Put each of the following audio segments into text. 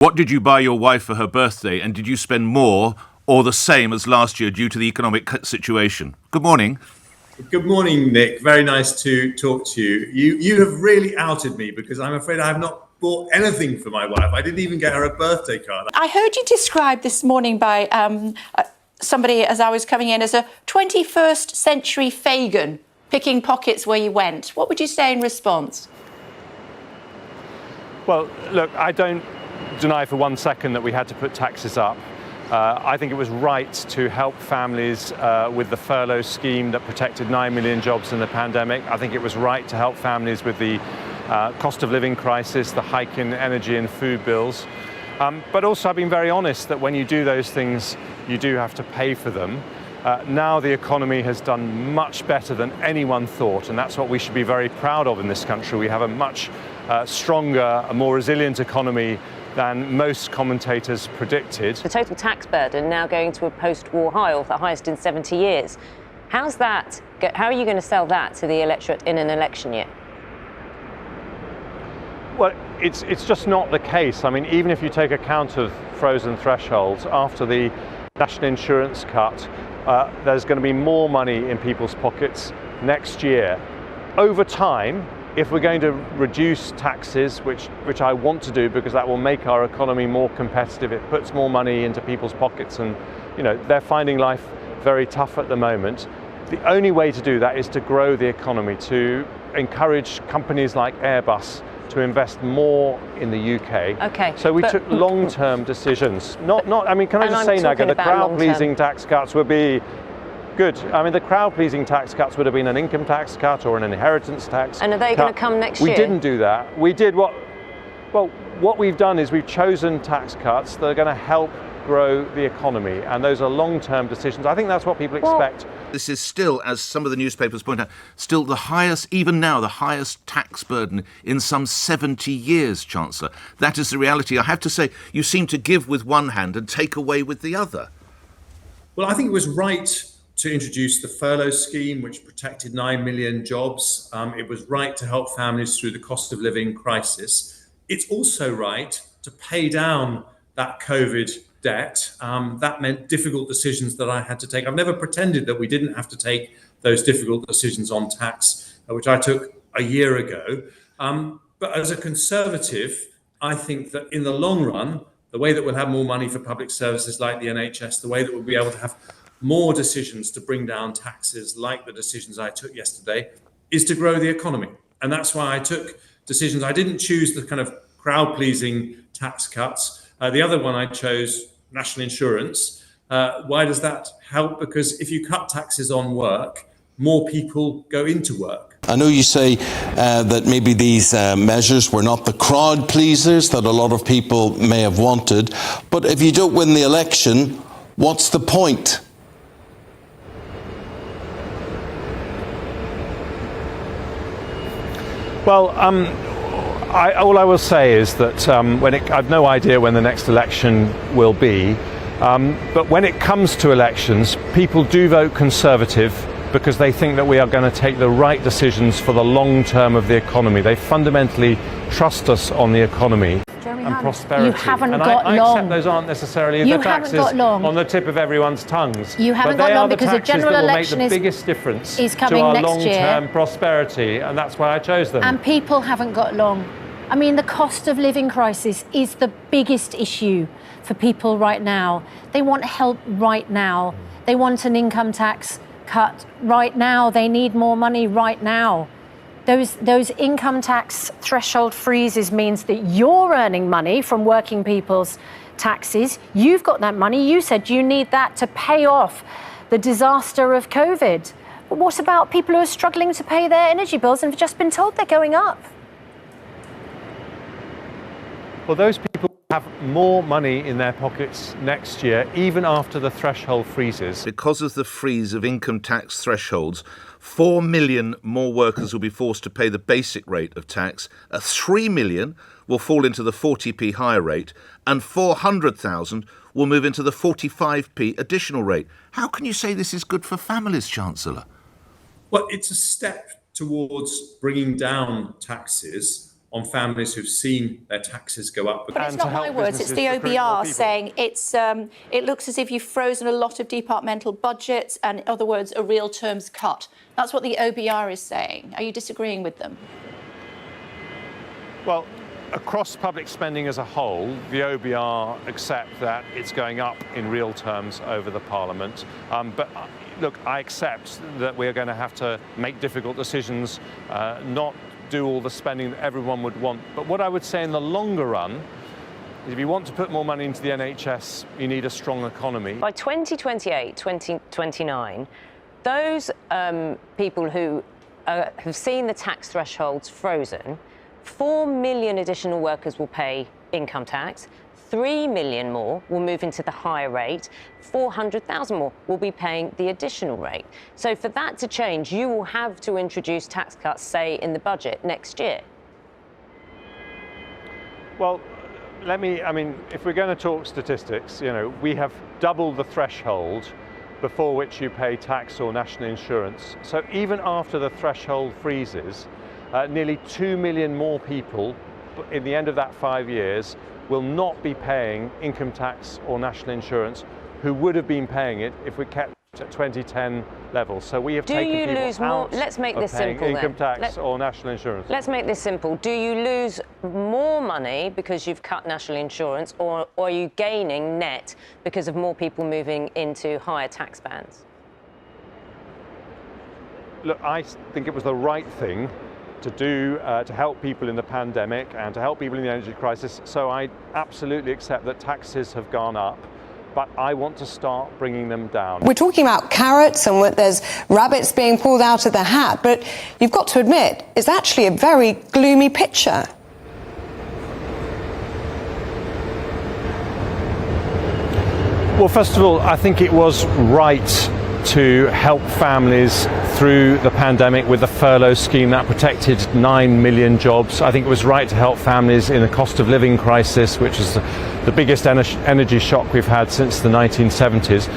What did you buy your wife for her birthday, and did you spend more or the same as last year due to the economic situation? Good morning. Good morning, Nick. Very nice to talk to you. You have really outed me because I'm afraid I have not bought anything for my wife. I didn't even get her a birthday card. I heard you described this morning by somebody as I was coming in as a 21st century Fagin, picking pockets where you went. What would you say in response? Well, look, I don't deny for 1 second that we had to put taxes up. I think it was right to help families with the furlough scheme that protected 9 million jobs in the pandemic. I think it was right to help families with the cost of living crisis, the hike in energy and food bills. But also I've been very honest that when you do those things, you do have to pay for them. Now the economy has done much better than anyone thought, and that's what we should be very proud of in this country. We have a much stronger, a more resilient economy than most commentators predicted. The total tax burden now going to a post-war high, or the highest in 70 years. How are you going to sell that to the electorate in an election year? Well, it's just not the case. I mean, even if you take account of frozen thresholds, after the national insurance cut, there's going to be more money in people's pockets next year. Over time, if we're going to reduce taxes, which I want to do because that will make our economy more competitive, it puts more money into people's pockets, and they're finding life very tough at the moment. The only way to do that is to grow the economy, to encourage companies like Airbus to invest more in the UK. Okay. So we took long-term decisions. I mean, can I just say, Naga, the crowd-pleasing tax cuts would be good. I mean, the crowd-pleasing tax cuts would have been an income tax cut or an inheritance tax. And are they going to come next year? We didn't do that. We did what we've done is we've chosen tax cuts that are going to help grow the economy, and those are long-term decisions. I think that's what people expect. This is still, as some of the newspapers point out, still the highest, even now, the highest tax burden in some 70 years, Chancellor. That is the reality. I have to say, you seem to give with one hand and take away with the other. Well, I think it was right to introduce the furlough scheme, which protected 9 million jobs. It was right to help families through the cost of living crisis. It's also right to pay down that COVID debt. That meant difficult decisions that I had to take. I've never pretended that we didn't have to take those difficult decisions on tax, which I took a year ago. But as a Conservative, I think that in the long run, the way that we'll have more money for public services like the NHS, the way that we'll be able to have more decisions to bring down taxes like the decisions I took yesterday, is to grow the economy. And that's why I took decisions. I didn't choose the kind of crowd-pleasing tax cuts. The other one I chose, national insurance. Why does that help? Because if you cut taxes on work, more people go into work. I know you say that maybe these measures were not the crowd pleasers that a lot of people may have wanted, but if you don't win the election, what's the point? Well, all I will say is that I've no idea when the next election will be, but when it comes to elections, people do vote Conservative because they think that we are going to take the right decisions for the long term of the economy. They fundamentally trust us on the economy and prosperity. You haven't and got I long. accept those aren't necessarily the taxes on the tip of everyone's tongues. You haven't but got they long are the because the taxes general that will election make the biggest difference is to coming our next long-term year. prosperity, and that's why I chose them. And people haven't got long. I mean, the cost of living crisis is the biggest issue for people right now. They want help right now. They want an income tax cut right now. They need more money right now. Those income tax threshold freezes means that you're earning money from working people's taxes. You've got that money. You said you need that to pay off the disaster of COVID. But what about people who are struggling to pay their energy bills and have just been told they're going up? Well, those people have more money in their pockets next year, even after the threshold freezes. Because of the freeze of income tax thresholds, 4 million more workers will be forced to pay the basic rate of tax, 3 million will fall into the 40p higher rate, and 400,000 will move into the 45p additional rate. How can you say this is good for families, Chancellor? Well, it's a step towards bringing down taxes on families who've seen their taxes go up. But it's not my words, it's the OBR saying it looks as if you've frozen a lot of departmental budgets and, in other words, a real terms cut. That's what the OBR is saying. Are you disagreeing with them? Well, across public spending as a whole, the OBR accept that it's going up in real terms over the Parliament. But look, I accept that we're going to have to make difficult decisions, not do all the spending that everyone would want. But what I would say in the longer run is if you want to put more money into the NHS, you need a strong economy. By 2028, 2029, those people who have seen the tax thresholds frozen, 4 million additional workers will pay income tax, 3 million more will move into the higher rate, 400,000 more will be paying the additional rate. So for that to change, you will have to introduce tax cuts, say, in the budget next year. Well, if we're going to talk statistics, we have doubled the threshold before which you pay tax or national insurance. So even after the threshold freezes, nearly 2 million more people in the end of that 5 years will not be paying income tax or national insurance who would have been paying it if we kept at 2010 levels. So we have taken people out Let's make this of paying simple income then. tax or national insurance. Let's make this simple. Do you lose more money because you've cut national insurance, or are you gaining net because of more people moving into higher tax bands? Look, I think it was the right thing to do to help people in the pandemic and to help people in the energy crisis. So I absolutely accept that taxes have gone up, but I want to start bringing them down. We're talking about carrots and there's rabbits being pulled out of the hat, but you've got to admit, it's actually a very gloomy picture. Well, first of all, I think it was right to help families through the pandemic with the furlough scheme that protected 9 million jobs. I think it was right to help families in a cost of living crisis, which is the biggest energy shock we've had since the 1970s.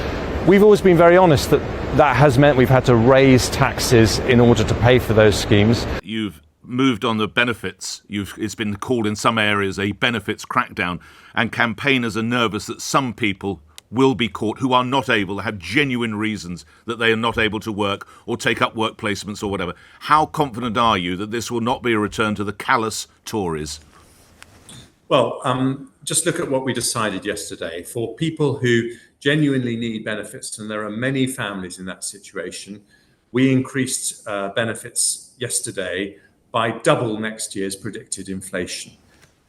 We've always been very honest that has meant we've had to raise taxes in order to pay for those schemes. You've moved on the benefits. It's been called in some areas a benefits crackdown, and campaigners are nervous that some people will be caught who are not able, have genuine reasons that they are not able to work or take up work placements or whatever. How confident are you that this will not be a return to the callous Tories? Well, just look at what we decided yesterday. For people who genuinely need benefits, and there are many families in that situation, we increased benefits yesterday by double next year's predicted inflation.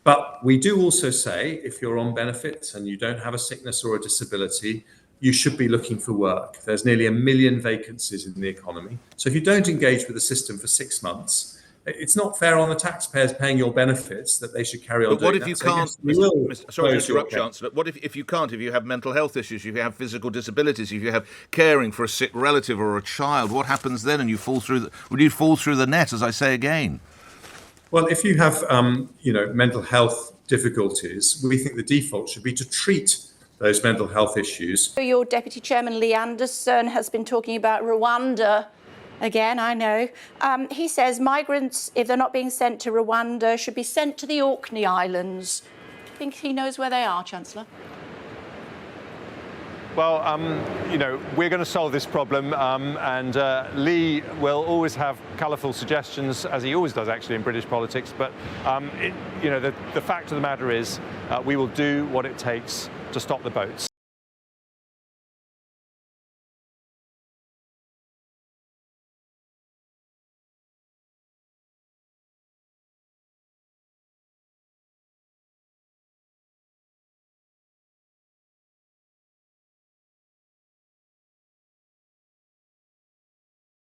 But we do also say, if you're on benefits and you don't have a sickness or a disability, you should be looking for work. There's nearly 1 million vacancies in the economy. So if you don't engage with the system for 6 months, it's not fair on the taxpayers paying your benefits that they should carry on doing that. But what if you can't, sorry to interrupt, Chancellor, what if you can't, if you have mental health issues, if you have physical disabilities, if you have caring for a sick relative or a child, what happens then? And you fall through would you fall through the net, as I say again? Well, if you have, mental health difficulties, we think the default should be to treat those mental health issues. Your Deputy Chairman, Lee Anderson, has been talking about Rwanda again, I know. He says migrants, if they're not being sent to Rwanda, should be sent to the Orkney Islands. Do you think he knows where they are, Chancellor? Well, we're going to solve this problem, and Lee will always have colourful suggestions, as he always does actually in British politics, but the fact of the matter is we will do what it takes to stop the boats.